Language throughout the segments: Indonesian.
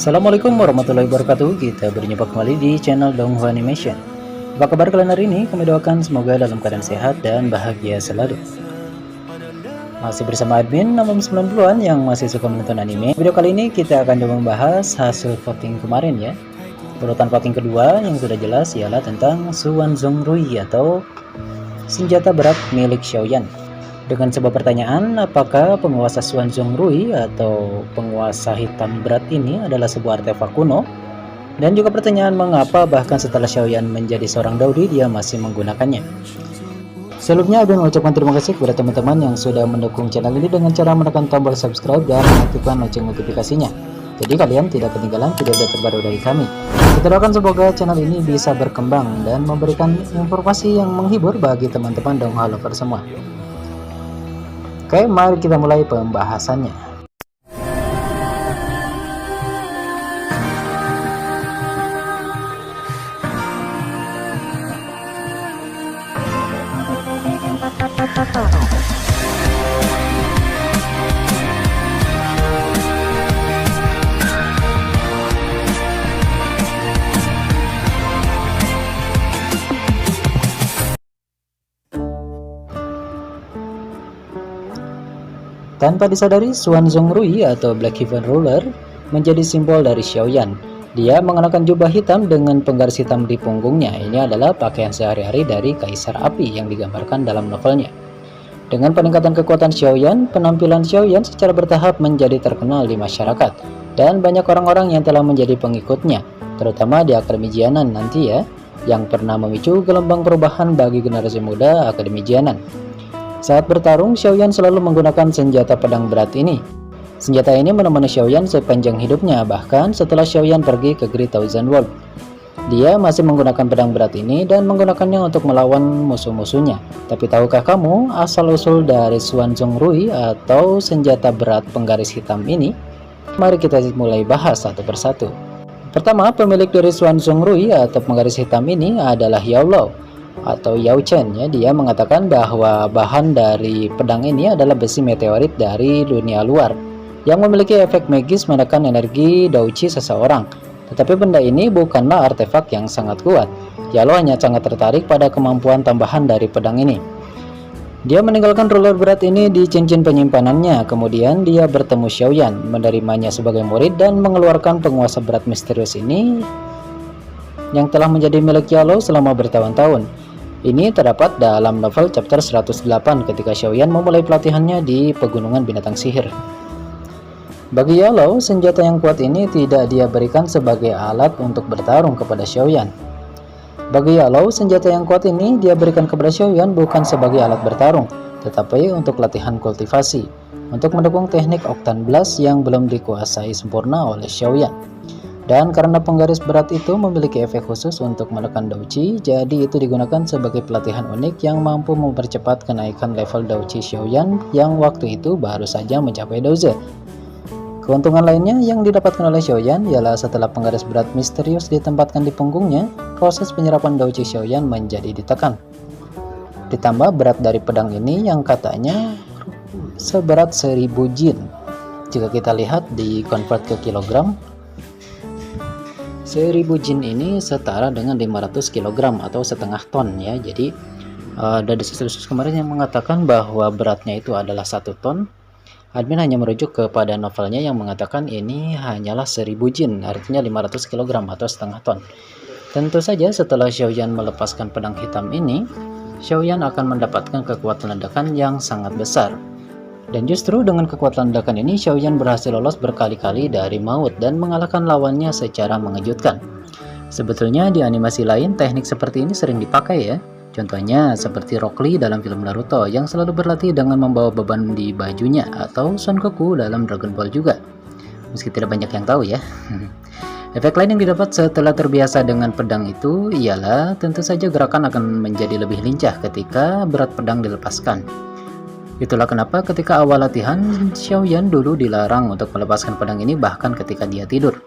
Assalamualaikum warahmatullahi wabarakatuh. Kita berjumpa kembali di channel Donghua Animation. Apa kabar kalian hari ini? Kami doakan semoga dalam keadaan sehat dan bahagia selalu. Masih bersama admin 90-an yang masih suka menonton anime. Video kali ini kita akan coba membahas hasil voting kemarin ya. Urutan voting kedua yang sudah jelas ialah tentang Xuan Zhongrui atau senjata berat milik Xiaoyan. Dengan sebuah pertanyaan, apakah penguasa Xuan Zhongrui atau penguasa hitam berat ini adalah sebuah artefak kuno? Dan juga pertanyaan mengapa bahkan setelah Xiaoyan menjadi seorang daudi dia masih menggunakannya. Sebelumnya, Adun mengucapkan terima kasih kepada teman-teman yang sudah mendukung channel ini dengan cara menekan tombol subscribe dan aktifkan lonceng notifikasinya. Jadi kalian tidak ketinggalan video-video terbaru dari kami. Kita doakan semoga channel ini bisa berkembang dan memberikan informasi yang menghibur bagi teman-teman Donghua lover semua. Oke, mari kita mulai pembahasannya. Tanpa disadari, Xuan Zhongrui atau Black Heaven Ruler menjadi simbol dari Xiaoyan. Dia mengenakan jubah hitam dengan penggaris hitam di punggungnya. Ini adalah pakaian sehari-hari dari Kaisar Api yang digambarkan dalam novelnya. Dengan peningkatan kekuatan Xiaoyan, penampilan Xiaoyan secara bertahap menjadi terkenal di masyarakat. Dan banyak orang-orang yang telah menjadi pengikutnya, terutama di Akademi Jianan nanti ya, yang pernah memicu gelombang perubahan bagi generasi muda Akademi Jianan. Saat bertarung, Xiaoyan selalu menggunakan senjata pedang berat ini. Senjata ini menemani Xiaoyan sepanjang hidupnya, bahkan setelah Xiaoyan pergi ke Great Thousand World. Dia masih menggunakan pedang berat ini dan menggunakannya untuk melawan musuh-musuhnya. Tapi tahukah kamu asal-usul dari Xuan Zhongrui atau senjata berat penggaris hitam ini? Mari kita mulai bahas satu persatu. Pertama, pemilik dari Xuan Zhongrui atau penggaris hitam ini adalah Yao Lao atau Yao Chen ya. Dia mengatakan bahwa bahan dari pedang ini adalah besi meteorit dari dunia luar yang memiliki efek magis menekan energi Douqi seseorang. Tetapi benda ini bukanlah artefak yang sangat kuat. Yao hanya sangat tertarik pada kemampuan tambahan dari pedang ini. Dia meninggalkan ruler berat ini di cincin penyimpanannya. Kemudian dia bertemu Xiaoyan, menerimanya sebagai murid dan mengeluarkan penguasa berat misterius ini yang telah menjadi milik Yao selama bertahun-tahun. Ini terdapat dalam novel chapter 108 ketika Xiaoyan memulai pelatihannya di Pegunungan Binatang Sihir. Bagi Yao, senjata yang kuat ini tidak dia berikan sebagai alat untuk bertarung kepada Xiaoyan. Bagi Yao, senjata yang kuat ini dia berikan kepada Xiaoyan bukan sebagai alat bertarung, tetapi untuk latihan kultivasi, untuk mendukung teknik Octane Blast yang belum dikuasai sempurna oleh Xiaoyan. Dan karena penggaris berat itu memiliki efek khusus untuk menekan Douqi, jadi itu digunakan sebagai pelatihan unik yang mampu mempercepat kenaikan level Douqi Xiaoyan yang waktu itu baru saja mencapai Douze. Keuntungan lainnya yang didapatkan oleh Xiaoyan ialah setelah penggaris berat misterius ditempatkan di punggungnya, proses penyerapan Douqi Xiaoyan menjadi ditekan. Ditambah berat dari pedang ini yang katanya seberat 1000 jin. Jika kita lihat di convert ke kilogram, 1000 jin ini setara dengan 500 kg atau setengah ton ya. Jadi ada desas-desus kemarin yang mengatakan bahwa beratnya itu adalah 1 ton. Admin hanya merujuk kepada novelnya yang mengatakan ini hanyalah 1000 jin, artinya 500 kg atau setengah ton. Tentu saja setelah Xiaoyan melepaskan pedang hitam ini, Xiaoyan akan mendapatkan kekuatan ledakan yang sangat besar. Dan justru dengan kekuatan ledakan ini, Xiaoyan berhasil lolos berkali-kali dari maut dan mengalahkan lawannya secara mengejutkan. Sebetulnya di animasi lain, teknik seperti ini sering dipakai ya. Contohnya seperti Rock Lee dalam film Naruto yang selalu berlatih dengan membawa beban di bajunya, atau Son Goku dalam Dragon Ball juga. Meski tidak banyak yang tahu ya. Efek lain yang didapat setelah terbiasa dengan pedang itu ialah tentu saja gerakan akan menjadi lebih lincah ketika berat pedang dilepaskan. Itulah kenapa ketika awal latihan, Xiaoyan dulu dilarang untuk melepaskan pedang ini bahkan ketika dia tidur.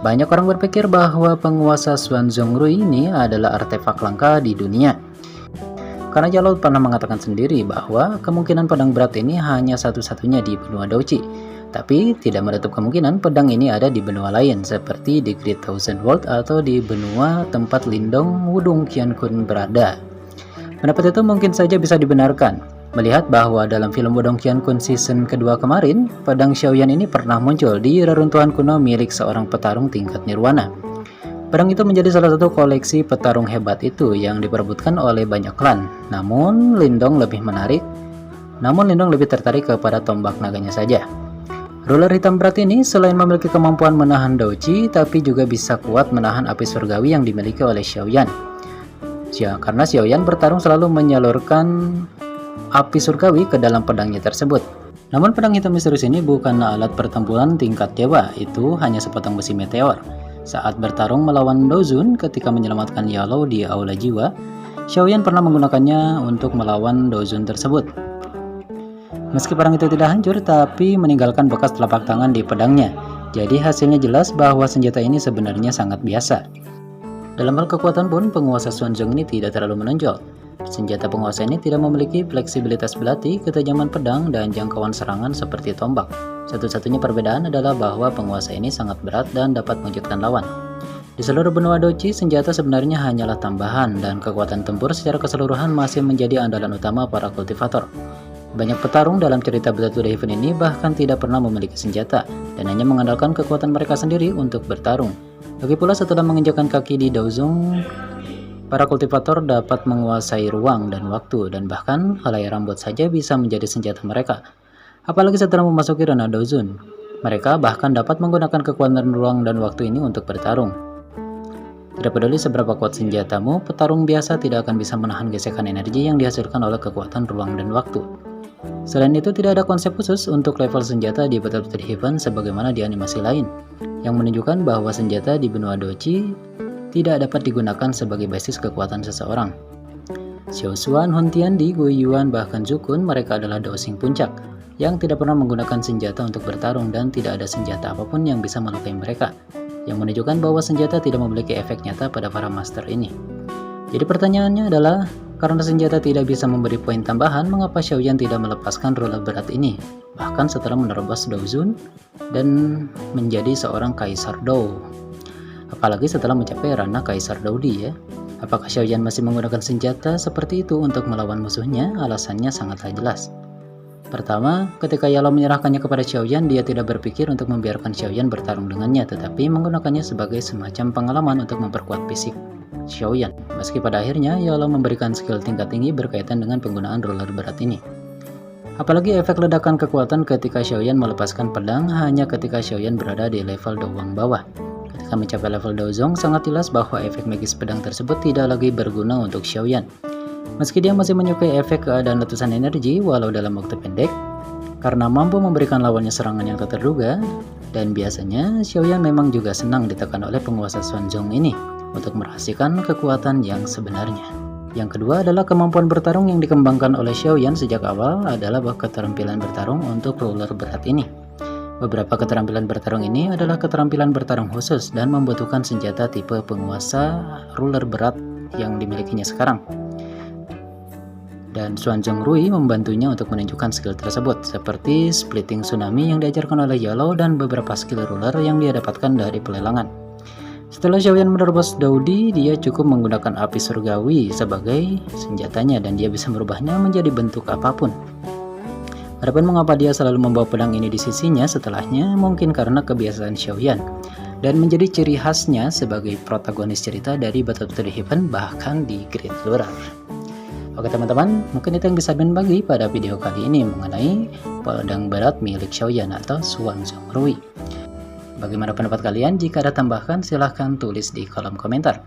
Banyak orang berpikir bahwa penguasa Xuan Zhongrui ini adalah artefak langka di dunia. Karena Yao pernah mengatakan sendiri bahwa kemungkinan pedang berat ini hanya satu-satunya di benua Douqi. Tapi tidak menutup kemungkinan pedang ini ada di benua lain seperti di Great Thousand World atau di benua tempat Lindong Wudong Qiankun berada. Pendapat itu mungkin saja bisa dibenarkan, melihat bahwa dalam film Wudong Qiankun season kedua kemarin, pedang Xiaoyan ini pernah muncul di reruntuhan kuno milik seorang petarung tingkat nirwana. Pedang itu menjadi salah satu koleksi petarung hebat itu yang diperebutkan oleh banyak klan. Namun Lindong lebih tertarik kepada tombak naganya saja. Ruler hitam berat ini selain memiliki kemampuan menahan Douji, tapi juga bisa kuat menahan api surgawi yang dimiliki oleh Xiaoyan. Karena Xiaoyan bertarung selalu menyalurkan api surgawi ke dalam pedangnya tersebut. Namun pedang hitam misterius ini bukanlah alat pertempuran tingkat dewa, itu hanya sepotong besi meteor. Saat bertarung melawan Dozun ketika menyelamatkan Yalou di Aula Jiwa, Xiaoyan pernah menggunakannya untuk melawan Dozun tersebut. Meski pedang itu tidak hancur, tapi meninggalkan bekas telapak tangan di pedangnya. Jadi hasilnya jelas bahwa senjata ini sebenarnya sangat biasa. Dalam hal kekuatan pun, penguasa Xuanzong ini tidak terlalu menonjol. Senjata penguasa ini tidak memiliki fleksibilitas belati, ketajaman pedang, dan jangkauan serangan seperti tombak. Satu-satunya perbedaan adalah bahwa penguasa ini sangat berat dan dapat mewujudkan lawan. Di seluruh benua Douji, senjata sebenarnya hanyalah tambahan, dan kekuatan tempur secara keseluruhan masih menjadi andalan utama para kultivator. Banyak petarung dalam cerita Battle to the Heaven ini bahkan tidak pernah memiliki senjata, dan hanya mengandalkan kekuatan mereka sendiri untuk bertarung. Lagi pula setelah menginjakkan kaki di Daozong, para kultivator dapat menguasai ruang dan waktu, dan bahkan helai rambut saja bisa menjadi senjata mereka. Apalagi setelah memasuki ranah Daozun, mereka bahkan dapat menggunakan kekuatan ruang dan waktu ini untuk bertarung. Tidak peduli seberapa kuat senjatamu, petarung biasa tidak akan bisa menahan gesekan energi yang dihasilkan oleh kekuatan ruang dan waktu. Selain itu, tidak ada konsep khusus untuk level senjata di Battle to the Heaven sebagaimana di animasi lain, yang menunjukkan bahwa senjata di benua Douji tidak dapat digunakan sebagai basis kekuatan seseorang. Xiao Xuan, Hun Tiandi, Gui Yuan, bahkan Zukun, mereka adalah Daoxing puncak, yang tidak pernah menggunakan senjata untuk bertarung dan tidak ada senjata apapun yang bisa melukai mereka, yang menunjukkan bahwa senjata tidak memiliki efek nyata pada para master ini. Jadi pertanyaannya adalah, karena senjata tidak bisa memberi poin tambahan, mengapa Xiaoyan tidak melepaskan ruler berat ini, bahkan setelah menerobos Daozun dan menjadi seorang Kaisar Dou? Apalagi setelah mencapai ranah Kaisar Daudi ya. Apakah Xiaoyan masih menggunakan senjata seperti itu untuk melawan musuhnya? Alasannya sangatlah jelas. Pertama, ketika Yalou menyerahkannya kepada Xiaoyan, dia tidak berpikir untuk membiarkan Xiaoyan bertarung dengannya, tetapi menggunakannya sebagai semacam pengalaman untuk memperkuat fisik Xiaoyan. Meski pada akhirnya Yalou memberikan skill tingkat tinggi berkaitan dengan penggunaan ruler berat ini. Apalagi efek ledakan kekuatan ketika Xiaoyan melepaskan pedang hanya ketika Xiaoyan berada di level Douang bawah. Ketika mencapai level Daozong, sangat jelas bahwa efek magis pedang tersebut tidak lagi berguna untuk Xiaoyan. Meski dia masih menyukai efek keadaan letusan energi walau dalam waktu pendek, karena mampu memberikan lawannya serangan yang tak terduga, dan biasanya Xiaoyan memang juga senang ditekan oleh penguasa Xuanzong ini untuk merasakan kekuatan yang sebenarnya. Yang kedua adalah kemampuan bertarung yang dikembangkan oleh Xiaoyan sejak awal adalah keterampilan bertarung untuk ruler berat ini. Beberapa keterampilan bertarung ini adalah keterampilan bertarung khusus dan membutuhkan senjata tipe penguasa ruler berat yang dimilikinya sekarang. Dan Xuanzong Rui membantunya untuk menunjukkan skill tersebut, seperti splitting tsunami yang diajarkan oleh Yalou dan beberapa skill ruler yang dia dapatkan dari pelelangan. Setelah Xiaoyan menerobos Daudi, dia cukup menggunakan api surgawi sebagai senjatanya dan dia bisa merubahnya menjadi bentuk apapun. Adapun mengapa dia selalu membawa pedang ini di sisinya setelahnya, mungkin karena kebiasaan Xiaoyan dan menjadi ciri khasnya sebagai protagonis cerita dari Battle to the Heaven bahkan di Great Lurar. Oke teman-teman, mungkin itu yang bisa Ben bagi pada video kali ini mengenai pedang berat milik Xiaoyan atau Xuanzong Rui. Bagaimana pendapat kalian? Jika ada tambahan, silahkan tulis di kolom komentar.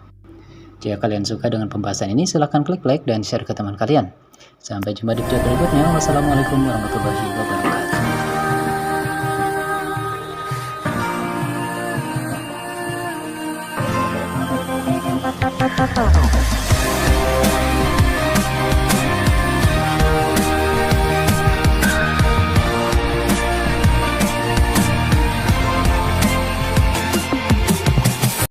Jika kalian suka dengan pembahasan ini, silahkan klik like dan share ke teman kalian. Sampai jumpa di video berikutnya. Wassalamualaikum warahmatullahi wabarakatuh.